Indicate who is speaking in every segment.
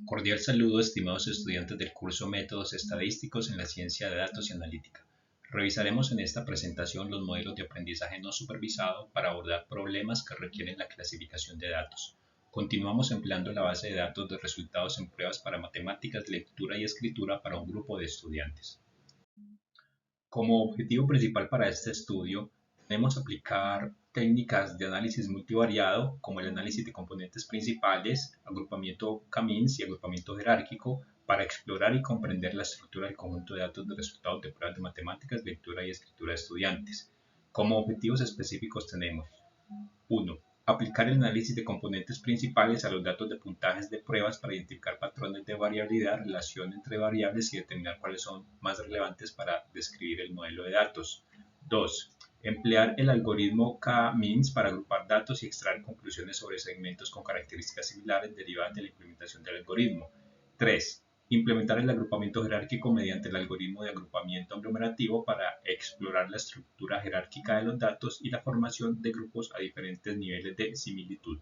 Speaker 1: Cordial saludo, estimados estudiantes del curso Métodos Estadísticos en la Ciencia de Datos y Analítica. Revisaremos en esta presentación los modelos de aprendizaje no supervisado para abordar problemas que requieren la clasificación de datos. Continuamos empleando la base de datos de resultados en pruebas para matemáticas, lectura y escritura para un grupo de estudiantes. Como objetivo principal para este estudio, debemos aplicar técnicas de análisis multivariado, como el análisis de componentes principales, agrupamiento K-means y agrupamiento jerárquico, para explorar y comprender la estructura del conjunto de datos de resultados de pruebas de matemáticas, lectura y escritura de estudiantes. Como objetivos específicos tenemos 1. Aplicar el análisis de componentes principales a los datos de puntajes de pruebas para identificar patrones de variabilidad, relación entre variables y determinar cuáles son más relevantes para describir el modelo de datos. 2. Emplear el algoritmo K-means para agrupar datos y extraer conclusiones sobre segmentos con características similares derivadas de la implementación del algoritmo. 3. Implementar el agrupamiento jerárquico mediante el algoritmo de agrupamiento aglomerativo para explorar la estructura jerárquica de los datos y la formación de grupos a diferentes niveles de similitud.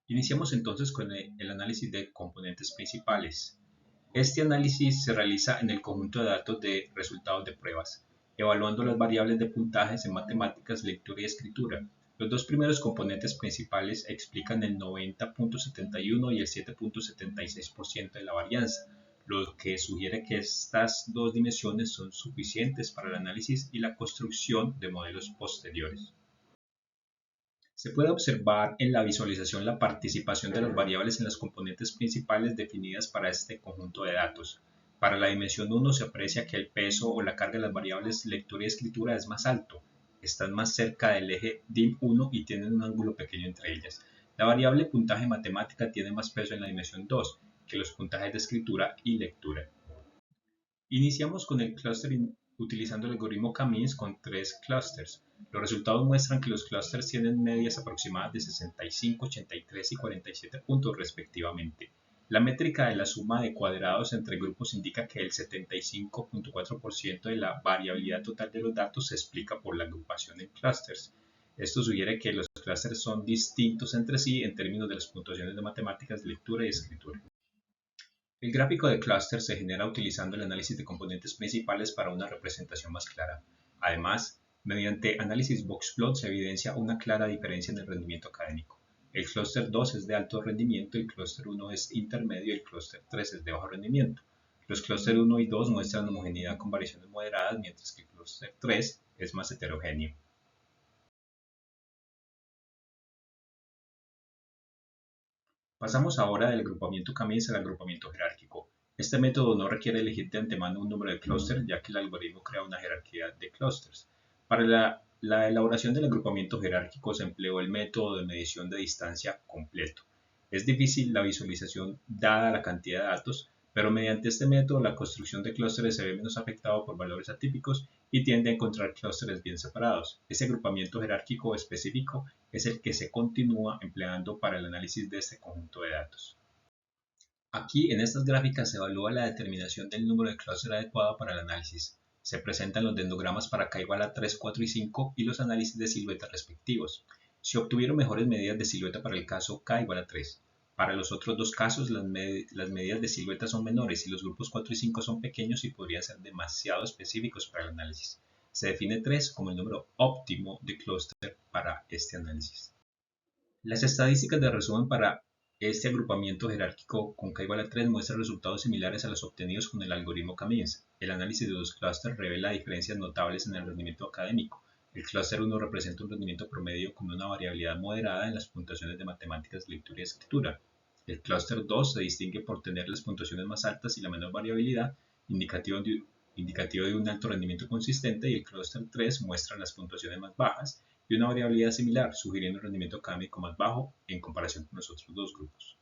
Speaker 1: Iniciamos entonces con el análisis de componentes principales. Este análisis se realiza en el conjunto de datos de resultados de pruebas, evaluando las variables de puntajes en matemáticas, lectura y escritura. Los dos primeros componentes principales explican el 90.71 y el 7.76% de la varianza, lo que sugiere que estas dos dimensiones son suficientes para el análisis y la construcción de modelos posteriores. Se puede observar en la visualización la participación de las variables en las componentes principales definidas para este conjunto de datos. Para la dimensión 1 se aprecia que el peso o la carga de las variables lectura y escritura es más alto. Están más cerca del eje DIM1 y tienen un ángulo pequeño entre ellas. La variable puntaje matemática tiene más peso en la dimensión 2 que los puntajes de escritura y lectura. Iniciamos con el clustering utilizando el algoritmo K-means con tres clusters. Los resultados muestran que los clusters tienen medias aproximadas de 65, 83 y 47 puntos respectivamente. La métrica de la suma de cuadrados entre grupos indica que el 75.4% de la variabilidad total de los datos se explica por la agrupación en clusters. Esto sugiere que los clusters son distintos entre sí en términos de las puntuaciones de matemáticas, lectura y escritura. El gráfico de clúster se genera utilizando el análisis de componentes principales para una representación más clara. Además, mediante análisis boxplot se evidencia una clara diferencia en el rendimiento académico. El clúster 2 es de alto rendimiento, el clúster 1 es intermedio y el clúster 3 es de bajo rendimiento. Los clúster 1 y 2 muestran homogeneidad con variaciones moderadas, mientras que el clúster 3 es más heterogéneo. Pasamos ahora del agrupamiento K-means al agrupamiento jerárquico. Este método no requiere elegir de antemano un número de clúster, ya que el algoritmo crea una jerarquía de clústeres. Para la elaboración del agrupamiento jerárquico se empleó el método de medición de distancia completo. Es difícil la visualización dada la cantidad de datos, pero mediante este método la construcción de clústeres se ve menos afectado por valores atípicos y tiende a encontrar clústeres bien separados. Ese agrupamiento jerárquico específico es el que se continúa empleando para el análisis de este conjunto de datos. Aquí en estas gráficas se evalúa la determinación del número de clúster adecuado para el análisis. Se presentan los dendrogramas para k igual a 3, 4 y 5 y los análisis de silueta respectivos. Se obtuvieron mejores medidas de silueta para el caso k igual a 3. Para los otros dos casos, las medidas de silueta son menores y los grupos 4 y 5 son pequeños y podrían ser demasiado específicos para el análisis. Se define 3 como el número óptimo de clúster para este análisis. Las estadísticas de resumen para este agrupamiento jerárquico con k igual a 3 muestran resultados similares a los obtenidos con el algoritmo K-means. El análisis de dos clústeres revela diferencias notables en el rendimiento académico. El clúster 1 representa un rendimiento promedio con una variabilidad moderada en las puntuaciones de matemáticas, lectura y escritura. El clúster 2 se distingue por tener las puntuaciones más altas y la menor variabilidad, indicativo de un alto rendimiento consistente, y el clúster 3 muestra las puntuaciones más bajas y una variabilidad similar, sugiriendo un rendimiento académico más bajo en comparación con los otros dos grupos.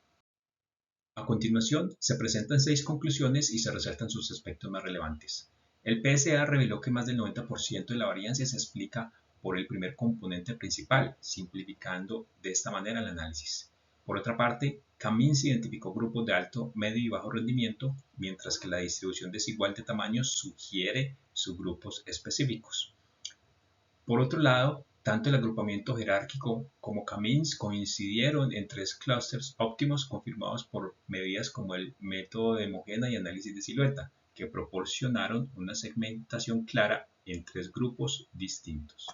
Speaker 1: A continuación, se presentan 6 conclusiones y se resaltan sus aspectos más relevantes. El PSA reveló que más del 90% de la varianza se explica por el primer componente principal, simplificando de esta manera el análisis. Por otra parte, K-means identificó grupos de alto, medio y bajo rendimiento, mientras que la distribución desigual de tamaños sugiere subgrupos específicos. Por otro lado, Tanto el agrupamiento jerárquico como K-means coincidieron en tres clústeres óptimos confirmados por medidas como el método de Homogena y análisis de silueta, que proporcionaron una segmentación clara en tres grupos distintos.